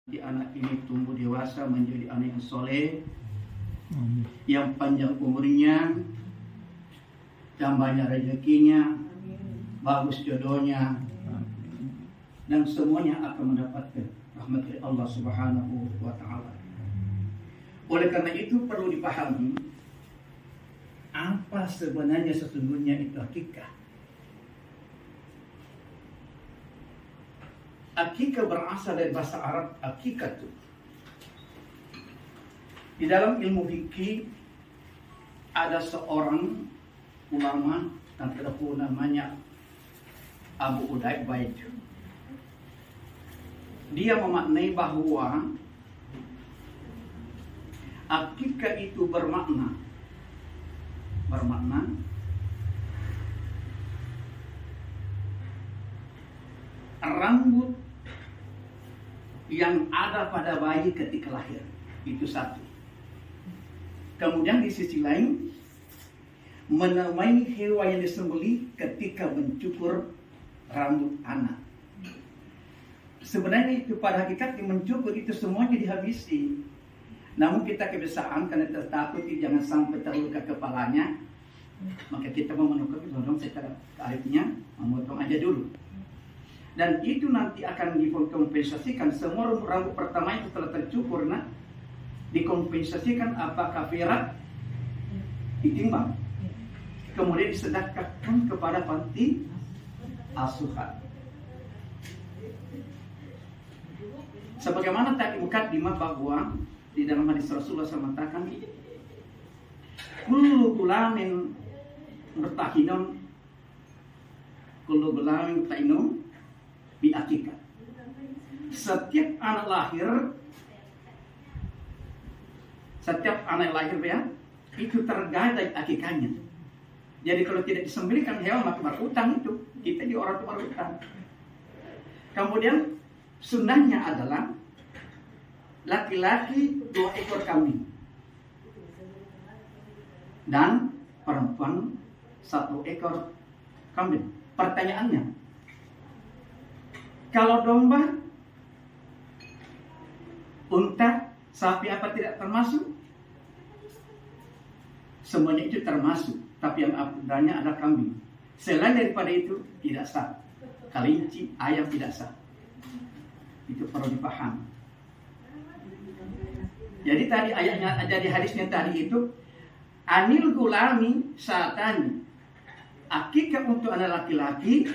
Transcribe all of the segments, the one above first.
Di anak ini tumbuh dewasa menjadi anak yang soleh, yang panjang umurnya, yang banyak rezekinya, bagus jodohnya, dan semuanya akan mendapatkan rahmat dari Allah Subhanahu wa Ta'ala. Oleh karena itu perlu dipahami apa sebenarnya sesungguhnya itu akikah. Akikah berasal dari bahasa Arab akikatu. Di dalam ilmu fikih ada seorang ulama yang terdahulu namanya Abu Udaid Baid. Dia memaknai bahwa akikah itu bermakna rambut yang ada pada bayi ketika lahir, itu satu. Kemudian di sisi lain menamai hewan yang disembelih ketika mencukur rambut anak. Sebenarnya itu pada hakikat yang mencukur itu semuanya dihabisi. Namun kita kebiasaan karena takut jangan sampai terluka kepalanya, maka kita memenukkan secara kearifnya memotong aja dulu. Dan itu nanti akan dikompensasikan. Semua rambut pertama itu setelah tercukur, dikompensasikan apakah firat ditimbang, kemudian disedekahkan kepada panti asuhan. Sebagaimana tadi mukadimah bahwa di dalam hadis Rasulullah SAW mengatakan, kullu gulamin murtahinun, kullu gulamin murtahinun bi akikah. Setiap anak lahir ya, itu tergadai akikahnya. Jadi kalau tidak disembelihkan hewan maka berutang itu. Kita di orang tua berutang. Kemudian sunnahnya adalah laki-laki 2 ekor kambing dan perempuan 1 ekor kambing. Pertanyaannya, kalau domba, unta, sapi apa tidak termasuk? Semuanya itu termasuk, tapi yang adanya adalah kambing. Selain daripada itu tidak sah. Kelinci, ayam tidak sah. Itu perlu dipahami. Jadi tadi ayatnya, jadi hadisnya tadi itu anil gulami saatani. Akikah untuk anak laki-laki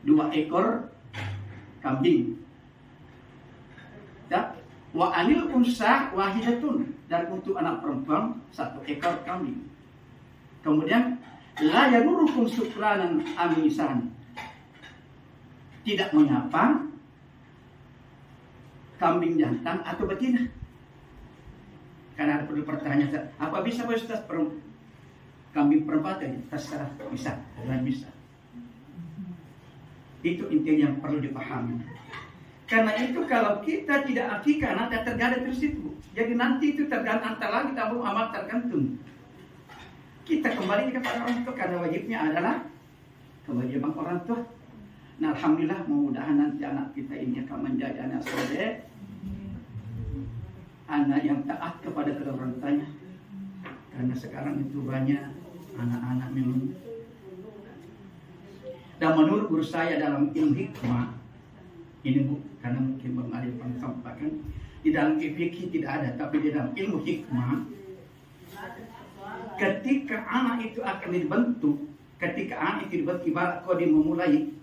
2 ekor kambing. Ya. Wa anil unsa wahidatun, dan untuk anak perempuan 1 ekor kambing. Kemudian la yadurukum sukranan amisan, tidak mengapa kambing jantan atau betina. Karena ada perlu pertanyaan, apa bisa Ustaz kambing perempuan tadi? Terserah, bisa, dan bisa. Itu intinya yang perlu dipahami. Karena itu kalau kita tidak akikah nanti tergadai terus itu. Jadi nanti itu tergantung antara lagi tabung amat tergantung. Kita kembali kepada orang tua karena wajibnya adalah kewajiban orang tua. Nah, alhamdulillah mudah-mudahan nanti anak kita ini akan menjadi anak soleh, anak yang taat kepada kedua orang tuanya. Karena sekarang itu banyak anak-anak minum. Dan menurut guru saya dalam ilmu hikmah, ini karena mungkin Bang Ali pernah sampaikan, di dalam fikih tidak ada, tapi di dalam ilmu hikmah, ketika anak itu akan dibentuk, ibarat kau dimulai,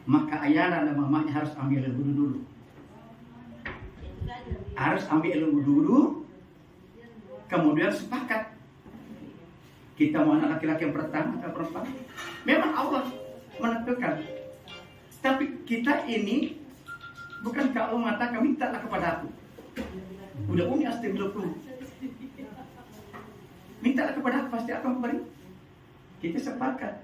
maka ayah dan mamanya harus ambil wudhu dulu. Harus ambil wudhu dulu, kemudian sepakat. Kita mau anak laki-laki yang pertama atau perempuan. Memang Allah menentukan. Tapi kita ini bukan kalau mengatakan mintalah kepada aku. Udah umi astagfirullah. Mintalah kepada aku, pasti akan memberi. Kita sepakat.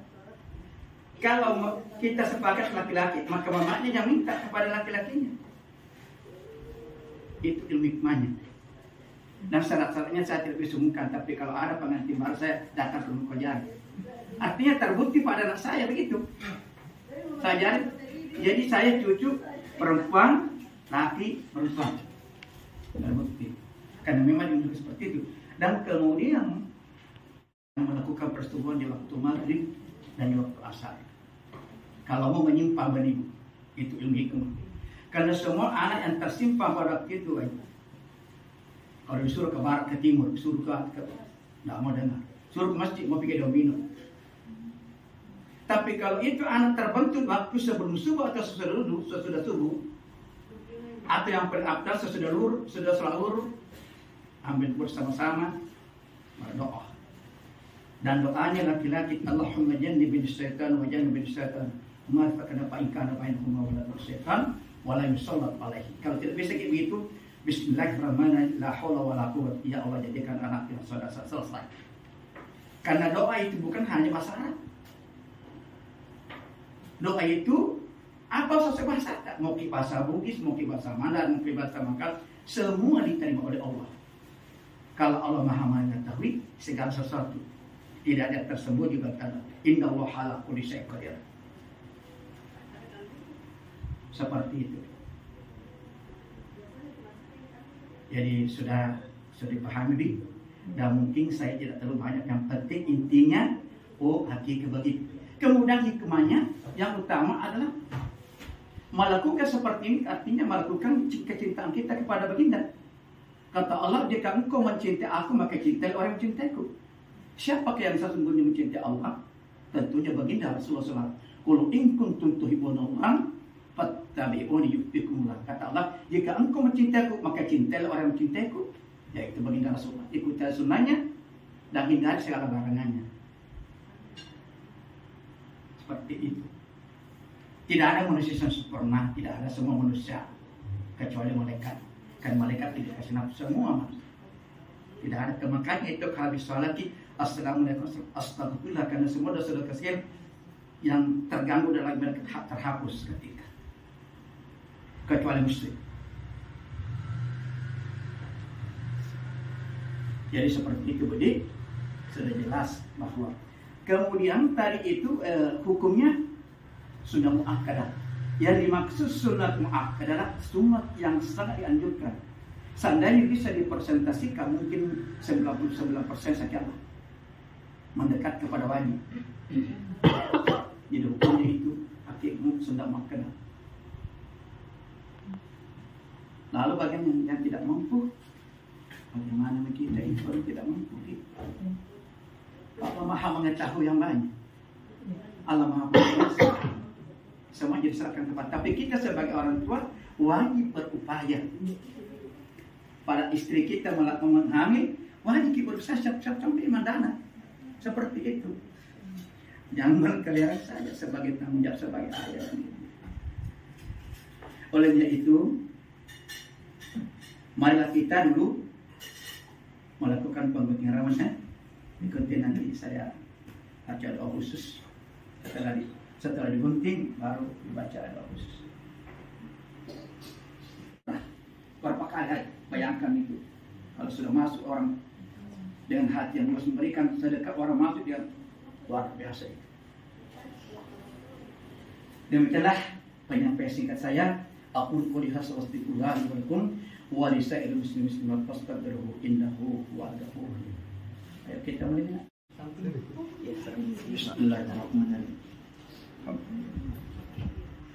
Kalau kita sepakat laki-laki, maka mamanya yang minta kepada laki-lakinya. Itu ilmu hikmahnya. Dan syarat-syaratnya saya tidak bisa umumkan, tapi kalau ada pengantin baru saya datang ke rumah kojari. Artinya terbukti pada anak saya begitu. Jadi saya cucu perempuan laki perempuan. Terbukti. Karena memang juga seperti itu. Dan kemudian melakukan persetubuhan di waktu maghrib dan di waktu asar. Kalau mau menyimpang benih, itu ilmu hikmah. Karena semua anak yang tersimpan pada waktu itu, kalau disuruh ke barat, ke timur, disuruh ke tidak mau dengar. Suruh ke masjid, mau pergi domino. Tapi kalau itu anak terbentuk waktu sebelum subuh atau sesudah subuh, atau yang paling abdal sudah sahur, ambil bersama-sama, berdoa. Dan doanya laki-laki, Allahumma jannibni syaitan wa jannibni syaitan. Ma'afakana fa'ikana fa'inahuma wa la syaitan wa la yusallat alaihi. Kalau tidak bisa kayak begitu, bismillahirrahmanirrahim, la haula wa la quwwata, ya Allah jadikan anak yang selesai. Karena doa itu bukan hanya bahasa Arab. Doa itu apa saja bahasa, mau ke bahasa Bugis, mau ke bahasa Mandarin, mau ke bahasa Mangkal, semua diterima oleh Allah. Kalau Allah Maha mengetahui segala sesuatu, tidak ada tersebut juga kata innallaha ala kulli syai'in qadir. Seperti itu. Jadi sudah dipahami, dan mungkin saya tidak terlalu banyak, yang penting intinya hakikat begitu. Kemudian hikmahnya yang utama adalah melakukan seperti ini, artinya melakukan kecintaan kita kepada baginda. Kata Allah, jika engkau mencintai aku, maka cintai orang yang mencintaiku. Siapa yang sesungguhnya mencintai Allah? Tentunya baginda Rasulullah SAW. Qul in kuntum tuhibbunallah fattabi'uni yuhibbukumullah. Kata Allah, jika engkau mencintaiku, maka cintailah orang yang mencintaiku, yaitu baginda Rasulullah. Ikuti sunnahnya dan hindari segala larangannya. Seperti itu. Tidak ada manusia yang sempurna, tidak ada semua manusia kecuali malaikat. Kan malaikat tidak kasih nafsu semua manusia. Tidak ada. Makanya itu kalau disolati assalamualaikum astagfirullah, karena semua dosa-dosa kecil yang terganggu dalam ibadah terhapus ketika kecuali muslim. Jadi seperti itu, Budi. Sudah jelas bahwa kemudian tadi itu hukumnya sunnah muakkadah. Yang dimaksud sunnah muakkadah adalah sunat yang sangat dianjurkan. Seandainya bisa dipresentasikan mungkin 99% saja mendekat kepada wajib. Jadi hukumnya itu hakikatnya sunnah muakkadah. Lalu bagaimana yang tidak mampu? Bagaimana kita itu tidak mampu? Allah Maha mengetahui yang banyak. Allah Maha berkuasa. Semua diserahkan kepada. Tapi kita sebagai orang tua wajib berupaya. Pada istri kita hamil, wajib kita berusaha siap-siap sampai mandana. Seperti itu. Jangan berkeliaran saja sebagai tanggung jawab sebagai ayah. Olehnya itu, marilah kita dulu melakukan penggunting rambutnya. Digunting nanti saya baca doa khusus. Setelah digunting baru dibaca doa khusus. Nah, berapa kali bayangkan itu. Kalau sudah masuk orang dengan hati yang harus memberikan sedekah, orang masuk dia luar biasa itu. Demikianlah penyampaian singkat saya. Aku qouli hadza wastaghfirullahi wa lakum wa lisa'iril muslimin fastaghfiruhu innahu huwal ghafurur rahim. Ayo kita mulai. Bismillahirrahmanirrahim.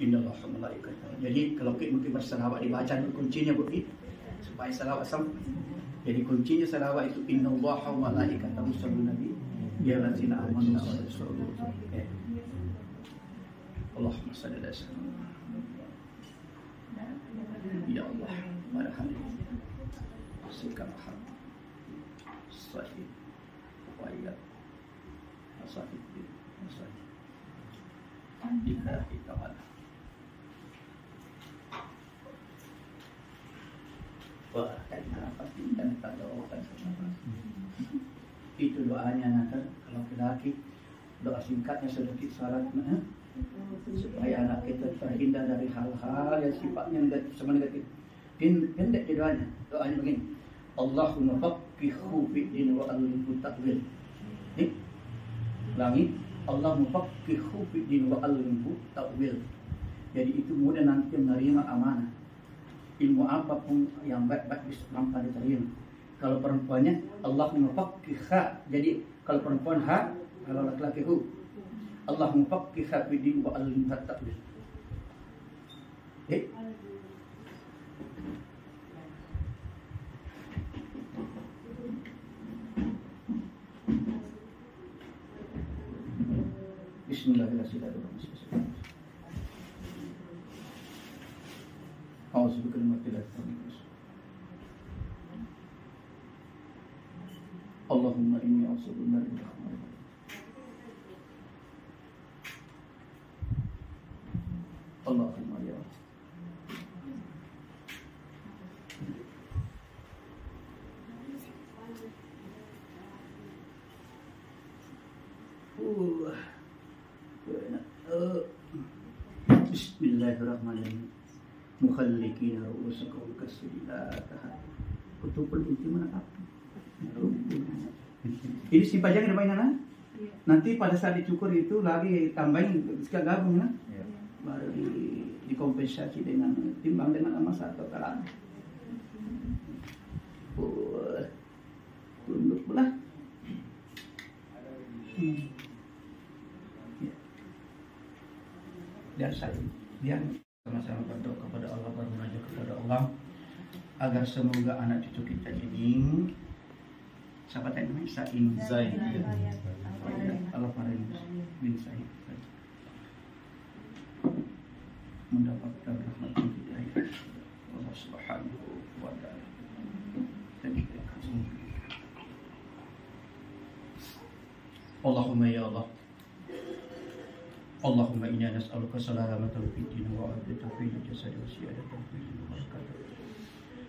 Innallaha wa malaikatahu. Jadi kalau kita mungkin berselawat dibaca kuncinya begitu supaya selawat sampai. Jadi kuncinya selawat itu innallaha wa malaikatahu yusholluna ya allazina amanu sallu alaihi. Allahumma shalli ala sayyidina. Ya Allah, marhamni. Subhanallah. Sahih. Wa ya. Sahih. Sahih. Alhamdulillah ta'ala. Wah, pasti dan doakan itu doanya nanti kalau laki-laki doa singkatnya sedikit syaratnya supaya anak kita terhindar dari hal-hal yang sifatnya negatif. Pendek doanya begini. Allahumma faqihhu fiddin wa allimhu ta'wil. Ulangi. Allahumma faqihhu fiddin wa allimhu ta'wil. Jadi itu mudah nanti menerima amanah. ilmu apapun yang baik-baik bisa gampang diterima. Kalau perempuannya Allahumma faqqihha. Jadi kalau perempuan ha, kalau laki-laki hu. Allahumma faqqihha fi din wa allimha ta'wil. Bismillahirrahmanirrahim. A'udzu bikalimatillah. Allahumma inni a'udzu min rahmatik. Allahumma ya Bismillahirrahmanirrahim. Mukhallikina ru'usakum kasillataha. Kutubul inti mana apa? Ini si pajang ada mainan. Nanti pada saat dicukur itu lagi tambahin sekali gabung ya. Baru dikompensasi dengan timbang dengan emas atau perak. Tunduk pula. Dan saya sama-sama berdoa kepada Allah, bermunajat kepada Allah agar semoga anak cucu kita ini siapa tadi namanya Zain Allah Farin bin Said mendapatkan rahmat hidayah Allah Subhanahu wa taala. Allahumma ya Allah, Allahumma inna nas'aluka salamatan fid din wa afiyatan fil jasad wa siyadatan fil barakah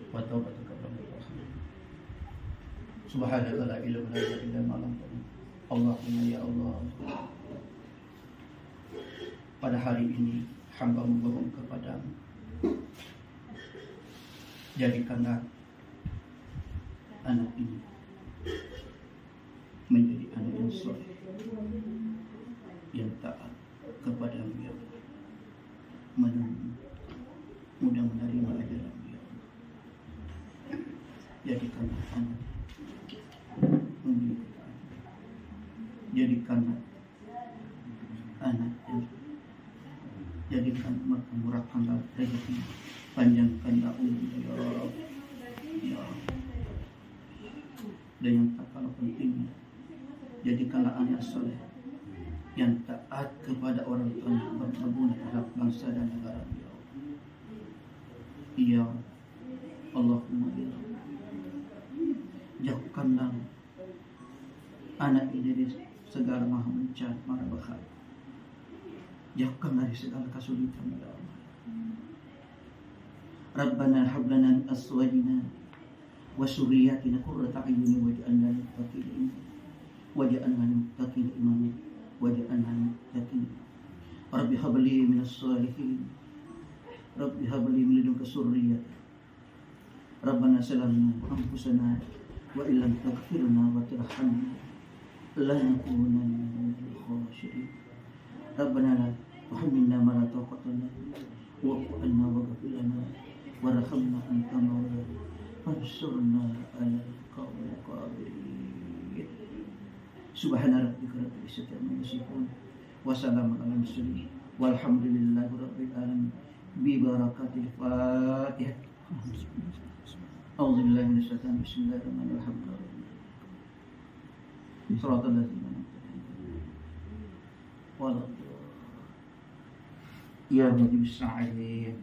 wa taubatan qabla al-akhir. Subhanaka la ilma lana illa ma 'allamtana. Allahumma ya Allah, pada hari ini hamba memohon kepadamu, jadikanlah anak ini menjadi anak yang soleh, yang taat kepadamu ya Allah, mudah menerima ajaranmu ya Allah. Jadikanlah anak memiliki taat, jadikanlah anak yang jadikan murahkanlah rezeki, panjangkanlah umur ya Allah. Ya Allah. Dan yang tak kalah pentingnya, jadikanlah anak soleh yang taat kepada orang tuanya, berguna terhadap bangsa dan negara ya Allah. Ya Allahumma ya Allah, jauhkanlah anak ini dari segala maha bencana, maha bahaya. Jauhkan dari segala kesulitan ya Allah. Rabbana hab lana min azwajina wa surriyyatina qurrata a'yunin waj'alna lil muttaqina imama waj'alna lil muttaqina. Rabbi hab li minas shalihin. Rabbi hab li min ladunka surriyyatan. Rabbana salamna anfusana wa illam taghfir lana wa tarhamna lanakunanna minal khashirin. Rabbana la tuhammilna ma la taqata lana wa'fu 'anna waghfir lana warhamna anta maulana fansurna 'alal qawmil kafirin. Subhana rabbika rabbil izzati amma yasifun wa salamun 'alal mursalin walhamdulillahi rabbil alamin. Bi barakatil Fatihah. A'udzu billahi minasy syaithanir rajim. Bismillahirrahmanirrahim. Shiratal ladzina an'amta 'alaihim. Ya Rabbi bisa'in.